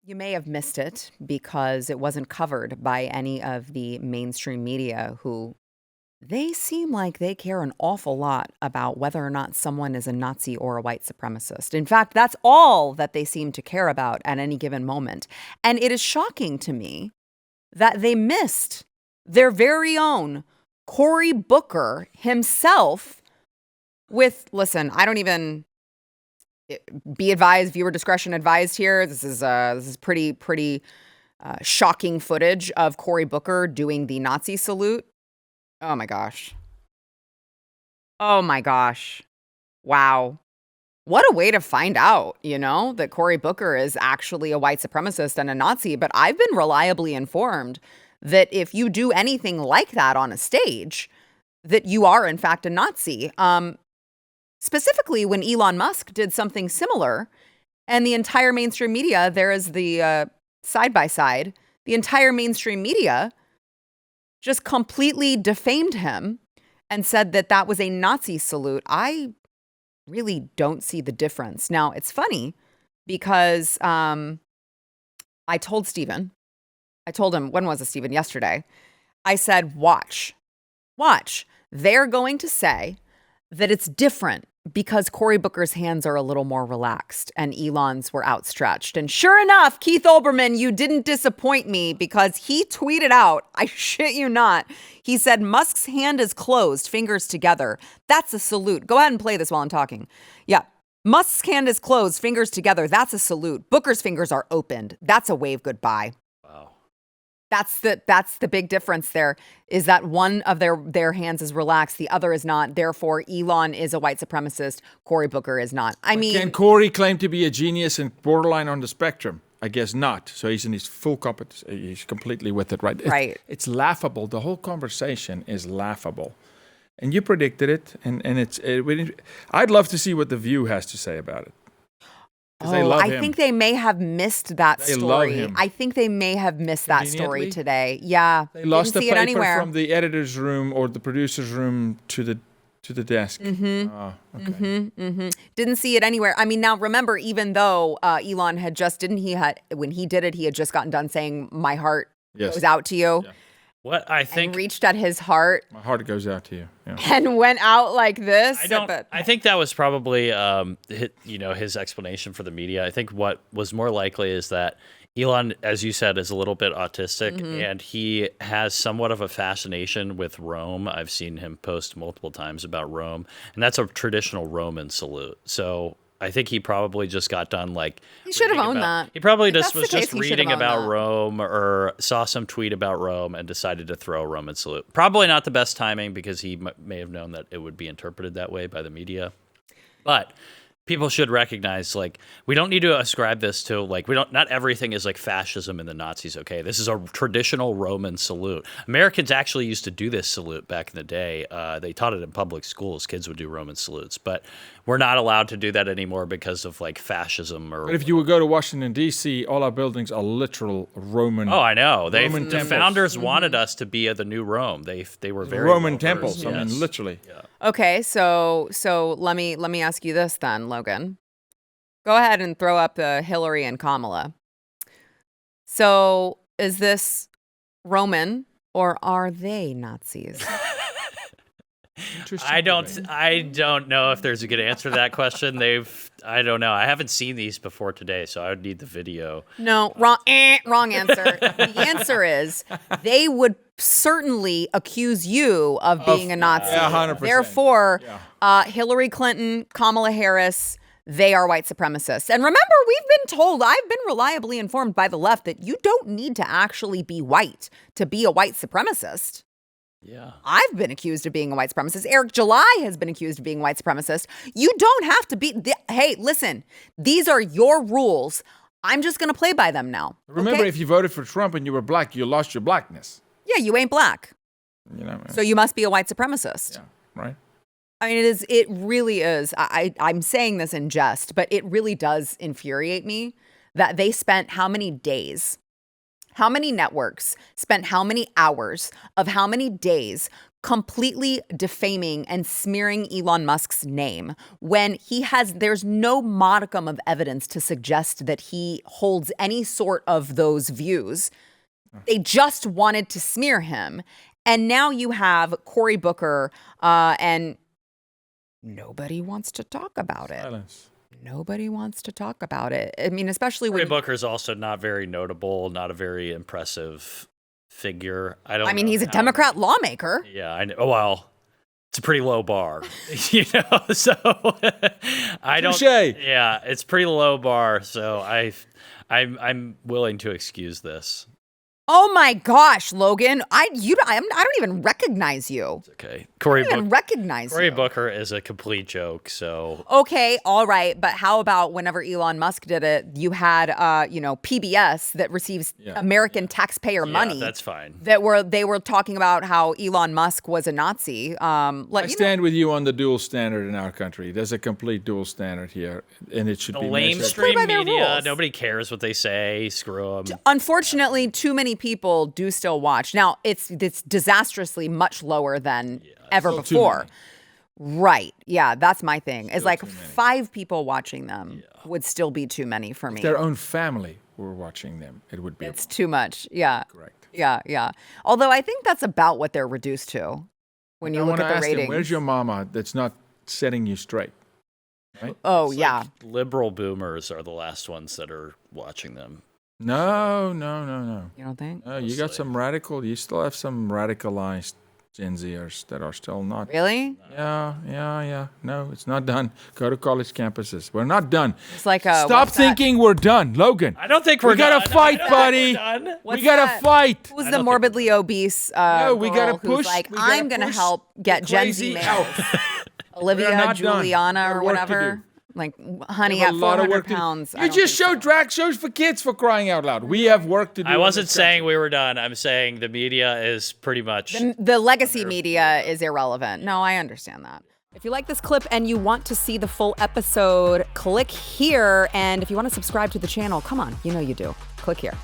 You may have missed it because it wasn't covered by any of the mainstream media who they seem like they care an awful lot about whether or not someone is a Nazi or a white supremacist. In fact, that's all that they seem to care about at any given moment. And it is shocking to me that they missed their very own Cory Booker himself with, listen, I don't even... Be advised, viewer discretion advised here. This is pretty shocking footage of Cory Booker doing the Nazi salute. Oh my gosh. Oh my gosh. Wow. What a way to find out, that Cory Booker is actually a white supremacist and a Nazi. But I've been reliably informed that if you do anything like that on a stage, that you are in fact a Nazi. Specifically, when Elon Musk did something similar, and the entire mainstream media, there is the side-by-side, the entire mainstream media just completely defamed him and said that that was a Nazi salute. I really don't see the difference. Now, it's funny because I told Steven, when was it, Steven? Yesterday. I said, watch. They're going to say that it's different because Cory Booker's hands are a little more relaxed and Elon's were outstretched. And sure enough, Keith Olbermann, you didn't disappoint me because he tweeted out, I shit you not, he said, Musk's hand is closed, fingers together. That's a salute. Go ahead and play this while I'm talking. Yeah. Musk's hand is closed, fingers together. That's a salute. Booker's fingers are opened. That's a wave goodbye. Wow. That's the big difference there, is that one of their hands is relaxed, the other is not. Therefore, Elon is a white supremacist. Cory Booker is not. I mean, can Cory claim to be a genius and borderline on the spectrum? I guess not. So he's in his full competence. He's completely with it, right? Right. It's laughable. The whole conversation is laughable. And you predicted it, and I'd love to see what The View has to say about it. I think they may have missed that They story. love him. I think they may have missed that story today. Yeah. They lost the Didn't see it paper anywhere. from the editor's room or the producer's room to the desk. Mm-hmm. Oh, okay. Didn't see it anywhere. I mean, now remember, even though Elon had just, when he did it, he had just gotten done saying, my heart goes out to you. Yeah. What I think and reached at his heart. My heart goes out to you. Yeah. And went out like this. I think that was probably his explanation for the media. I think what was more likely is that Elon, as you said, is a little bit autistic, and he has somewhat of a fascination with Rome. I've seen him post multiple times about Rome, and that's a traditional Roman salute. So I think he probably just got done he should have owned that. He probably was just reading about Rome or saw some tweet about Rome and decided to throw a Roman salute. Probably not the best timing because he may have known that it would be interpreted that way by the media. But people should recognize, we don't need to ascribe this to, not everything is like fascism and the Nazis, okay? This is a traditional Roman salute. Americans actually used to do this salute back in the day. They taught it in public schools. Kids would do Roman salutes. But we're not allowed to do that anymore because of, fascism or... But if you would go to Washington, D.C., all our buildings are literal Roman... Oh, I know. The founders wanted us to be the new Rome. They were very... Roman temples, yes. I mean, literally. Yeah. Okay, so let me ask you this then, Logan. Go ahead and throw up Hillary and Kamala. So is this Roman or are they Nazis? I don't know if there's a good answer to that question. I don't know. I haven't seen these before today, so I would need the video. No, wrong answer. The answer is they would certainly accuse you of being a Nazi. Yeah, 100%. Therefore, Hillary Clinton, Kamala Harris, they are white supremacists. And remember, I've been reliably informed by the left that you don't need to actually be white to be a white supremacist. Yeah. I've been accused of being a white supremacist. Eric July has been accused of being a white supremacist. You don't have to be. Hey, listen, these are your rules. I'm just going to play by them now. Remember, if you voted for Trump and you were black, you lost your blackness. Yeah, you ain't black. So you must be a white supremacist. Yeah, right. I mean, it really is. I'm saying this in jest, but it really does infuriate me that they spent how many days how many networks spent how many hours of how many days completely defaming and smearing Elon Musk's name when there's no modicum of evidence to suggest that he holds any sort of those views. They just wanted to smear him. And now you have Cory Booker, and nobody wants to talk about it. Silence. Nobody wants to talk about it. I mean, especially Cory when Booker's also not very notable, not a very impressive figure. I mean, he's a Democrat lawmaker. Yeah, I know. Well, it's a pretty low bar, you know. So I don't. Touché. Yeah, it's pretty low bar. So I'm willing to excuse this. Oh my gosh, Logan! I don't even recognize you. It's okay. Cory Booker is a complete joke. So okay, all right, but how about whenever Elon Musk did it, you had PBS that receives American taxpayer money. That's fine. They were talking about how Elon Musk was a Nazi. I stand with you on the dual standard in our country. There's a complete dual standard here, and it should be mainstream media. Nobody cares what they say. Screw them. Unfortunately, too many people do still watch. Now, it's disastrously much lower than ever before. Right. Yeah, that's my thing. It's like 5 people watching them would still be too many for me. If their own family were watching them, it would be. It's too much. Yeah. Correct. Yeah. Although I think that's about what they're reduced to when you look at the ratings. Where's your mama that's not setting you straight? Right? Oh, it's yeah. Like liberal boomers are the last ones that are watching them. No. You don't think? No, you got some you still have some radicalized Gen Zers that are still not. Really? Yeah. No, it's not done. Go to college campuses. We're not done. It's like stop thinking we're done, Logan. I don't think we're done. We gotta fight, buddy. We gotta fight. Who's the morbidly obese we gotta push. Like, I'm going to help get Gen Z males. Olivia, Juliana, or whatever. Like, honey, at 400 pounds. You just show drag shows for kids, for crying out loud. We have work to do. I wasn't saying we were done. I'm saying the media is pretty much. The legacy media is irrelevant. No, I understand that. If you like this clip and you want to see the full episode, click here. And if you want to subscribe to the channel, come on, you know you do. Click here.